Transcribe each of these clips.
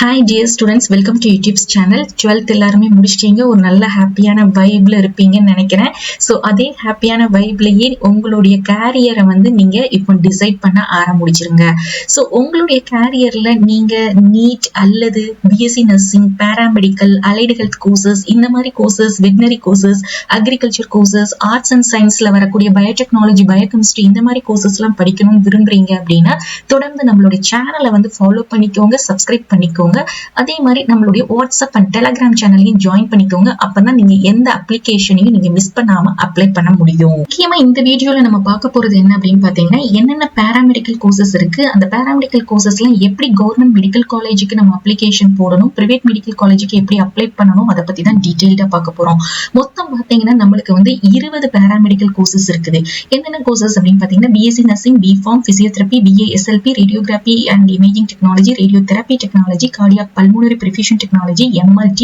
Hi dear students, welcome to YouTube's channel. 12th எல்லாருமே முடிச்சிட்டீங்க, ஒரு நல்ல ஹாப்பியான வைப்ல இருப்பீங்கன்னு நினைக்கிறேன். ஸோ அதே ஹாப்பியான வைப்லயே உங்களுடைய கேரியரை நீங்க இப்போ டிசைட் பண்ண ஆரம்பிச்சிருங்க. ஸோ உங்களுடைய கேரியர்ல நீங்க நீட் அல்லது BSc nursing, paramedical, allied health courses, இந்த மாதிரி courses, veterinary courses, agriculture courses, arts and சயின்ஸ்ல வரக்கூடிய பயோடெக்னாலஜி, பயோகெமிஸ்ட்ரி இந்த மாதிரி கோர்சஸ் எல்லாம் படிக்கணும்னு விரும்புறீங்க அப்படின்னா தொடர்ந்து நம்மளுடைய சேனலை ஃபாலோ பண்ணிக்கோங்க, சப்ஸ்கிரைப் பண்ணிக்கோங்க. அதே மாதிரி நம்மளுடைய வாட்ஸ்அப் அண்ட் டெலிகிராம் சேனலையும் ஜாயின் பண்ணிக்கோங்க. அப்பதான் நீங்க எந்த அப்ளிகேஷனையும் நீங்க மிஸ் பண்ணாம அப்ளை பண்ண முடியும். முக்கியமா இந்த வீடியோல நம்ம பார்க்க போறது என்ன அப்படின்னு பாத்தீங்கன்னா, என்னென்ன பேராமெடிக்கல் கோர்சஸ் இருக்கு, அந்த பேராமெடிக்கல் கோர்சஸ்ல எப்படி கவர்மெண்ட் மெடிக்கல் காலேஜுக்கு நம்ம அப்ளிகேஷன் போடணும், பிரைவேட் மெடிக்கல் காலேஜுக்கு எப்படி அப்ளை பண்ணணும், அதை பத்தி தான் டீடைல்டா பார்க்க போறோம். மொத்தம் பாத்தீங்கன்னா நம்மளுக்கு 20 பேராமெடிக்கல் கோர்சஸ் இருக்குது. என்னென்ன கோர்சஸ் அப்படின்னு பாத்தீங்கன்னா, BSc nursing, B Pharm, physiotherapy, BASLP, radiography and imaging technology, radiotherapy technology, cardiac pulmonary perfusion technology, MLT,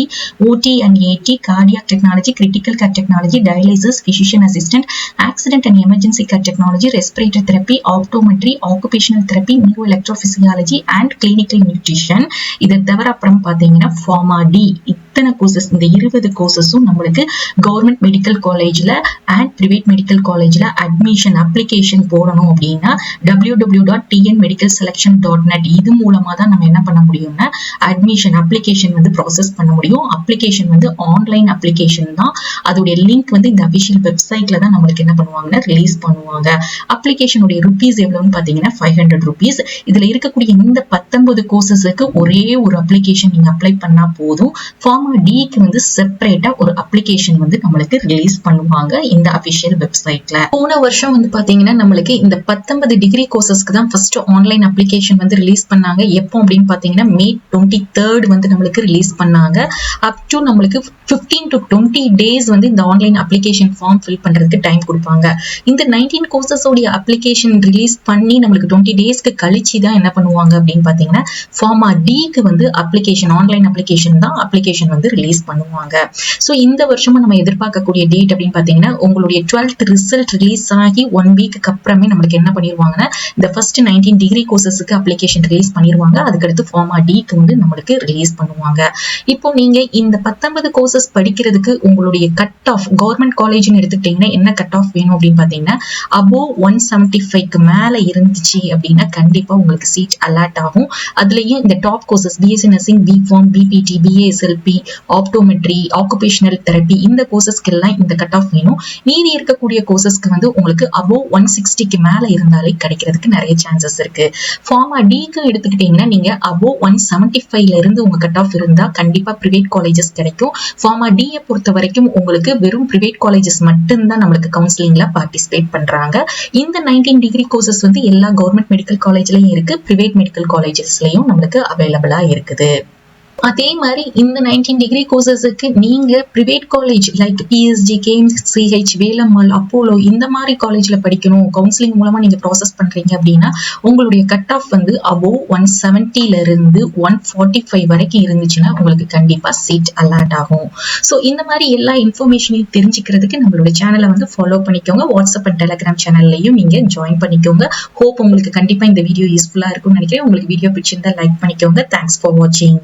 OT and AT, cardiac technology, critical care technology, dialysis, physician assistant, accident and emergency care technology, respiratory therapy, optometry, occupational therapy, neuroelectrophysiology and clinical nutrition. இதை தவிர அப்புறம் பாத்தீங்கன்னா pharma D, இத்தனை courses, இந்த 20 கோர்சஸும் நம்மளுக்கு government medical காலேஜ்ல and private medical காலேஜ்ல admission application போடணும் அப்படின்னா www.tnmedicalselection.net இது மூலமா தான் நம்ம என்ன பண்ண முடியும்னா அட்மிஷன் அப்ளிகேஷன் ப்ராசஸ் பண்ண முடியும். அப்ளிகேஷன் ஆன்லைன் அப்ளிகேஷன் தான். அதோடைய லிங்க் இந்த அபிஷியல் வெப்சைட்ல தான் நம்மளுக்கு என்ன பண்ணுவாங்கன்னா ரிலீஸ் பண்ணுவாங்க. அப்ளிகேஷனுடைய ருபீஸ் எவ்வளவுன்னு பாத்தீங்கன்னா 500 rupees. இதுல இருக்கக்கூடிய இந்த 19 கோர்சஸுக்கு ஒரே ஒரு அப்ளிகேஷன் நீங்க அப்ளை பண்ணா போதும். ஃபார்மா டிக்கு செப்பரேட்டா ஒரு அப்ளிகேஷன் நம்மளுக்கு ரிலீஸ் பண்ணுவாங்க இந்த அபிஷியல் வெப்சைட்ல. போன வருஷம் பாத்தீங்கன்னா நம்மளுக்கு இந்த 19 டிகிரி கோர்சஸ்க்கு தான் ஃபர்ஸ்ட் ஆன்லைன் அப்ளிகேஷன் ரிலீஸ் பண்ணாங்க. எப்போ அப்படின்னு பாத்தீங்கன்னா May 23rd நம்மளுக்கு ரிலீஸ் பண்ணாங்க. அப் டு நம்மளுக்கு 15 to 20 days இந்த ஆன்லைன் அப்ளிகேஷன் ஃபார்ம் ஃபில் பண்றதுக்கு டைம் கொடுப்பாங்க. இந்த 19 கோர்சஸ் உடைய அப்ளிகேஷன் ரிலீஸ் பண்ணி நம்மளுக்கு 20 daysக்கு கழிச்சு தான் என்ன பண்ணுவாங்க அப்படின்னு பாத்தீங்கன்னா ஃபார்மா டிக்கு அப்ளிகேஷன், ஆன்லைன் அப்ளிகேஷன் தான் அப்ளிகேஷன் ரிலீஸ் பண்ணுவாங்க. சோ இந்த வருஷமும் நம்ம எதிர்பார்க்கக்கூடிய டேட் அப்படின்னு பாத்தீங்கன்னா உங்களுடைய 12th ரிசல்ட் ரிலீஸ் ஆகி 1 வீக்கு அப்புறமே நம்மளுக்கு என்ன பண்ணிருவாங்கன்னா இந்த ஃபர்ஸ்ட் 19 டிகிரி கோர்சஸ்க்கு அப்ளிகேஷன் ரிலீஸ் பண்ணிருவாங்க. அதுக்கடுத்து ஃபார்மா டிக்கு நம்மளுக்கு ரிலீஸ் பண்ணுவாங்க. இப்போ நீங்க இந்த 19 கோர்சஸ் படிக்கிறதுக்கு உங்களுடைய கட் ஆஃப் கவர்மெண்ட் காலேஜ்னு எடுத்துக்கிட்டீங்கன்னா என்ன கட் ஆஃப் வேணும் அப்படின்னு பாத்தீங்கன்னா above 175க்கு மேல இருந்துச்சு அப்படின்னா கண்டிப்பா உங்களுக்கு சீட் அலாட் ஆகும். அதுலயும் இந்த top courses BSc nursing, B Pharm, BPT, BASLP, optometry, occupational therapy இந்த கோர்சஸ்க்கு எல்லாம் இந்த கட் ஆஃப் வேணும். மீதி இருக்கக்கூடிய கோர்சஸ்க்கு above 160க்கு மேல இருந்தாலே கிடைக்கிறதுக்கு நிறைய சான்சஸ் இருக்கு. ஃபார்மா டிக்கு எடுத்துக்கிட்டீங்கன்னா நீங்க above 175ல இருந்து உங்க கட் ஆஃப் இருந்தா கண்டிப்பா பிரைவேட் காலேஜஸ் கிடைக்கும். ஃபார்மா டியை பொறுத்த வரைக்கும் உங்களுக்கு வெறும் பிரைவேட் காலேஜஸ் மட்டும்தான் நம்மளுக்கு கவுன்சிலிங்ல பார்ட்டிசிபேட் பண்றாங்க. இந்த 19 டிகிரி கோர்சஸ் எல்லா கவர்மெண்ட் மெடிக்கல் காலேஜ்லயும் இருக்கு, பிரைவேட் மெடிக்கல் காலேஜஸ்லயும் நம்மளுக்கு அவைலபிளா இருக்குது. அதே மாதிரி இந்த 19 டிகிரி கோர்சஸுக்கு நீங்க private college like PSG, KMCH, Velammal, Apollo இந்த மாதிரி காலேஜ்ல படிக்கணும், கவுன்சிலிங் மூலமா நீங்க ப்ராசஸ் பண்றீங்க அப்படின்னா உங்களுடைய கட் ஆஃப் above 170ல இருந்து 145 வரைக்கும் இருந்துச்சுன்னா உங்களுக்கு கண்டிப்பா சீட் அலாட் ஆகும். சோ இந்த மாதிரி எல்லா இன்ஃபர்மேஷனையும் தெரிஞ்சுக்கிறதுக்கு நம்மளோட சேனலை ஃபாலோ பண்ணிக்கோங்க. வாட்ஸ்அப் அண்ட் டெலிகிராம் சேனல்லையும் நீங்க ஜாயின் பண்ணிக்கோங்க. ஹோப் உங்களுக்கு கண்டிப்பா இந்த வீடியோ யூஸ்ஃபுல்லா இருக்கும்னு நினைக்கிறேன். உங்களுக்கு வீடியோ பிடிச்சிருந்தா லைக் பண்ணிக்கோங்க. தேங்க்ஸ் ஃபார் வாட்சிங்.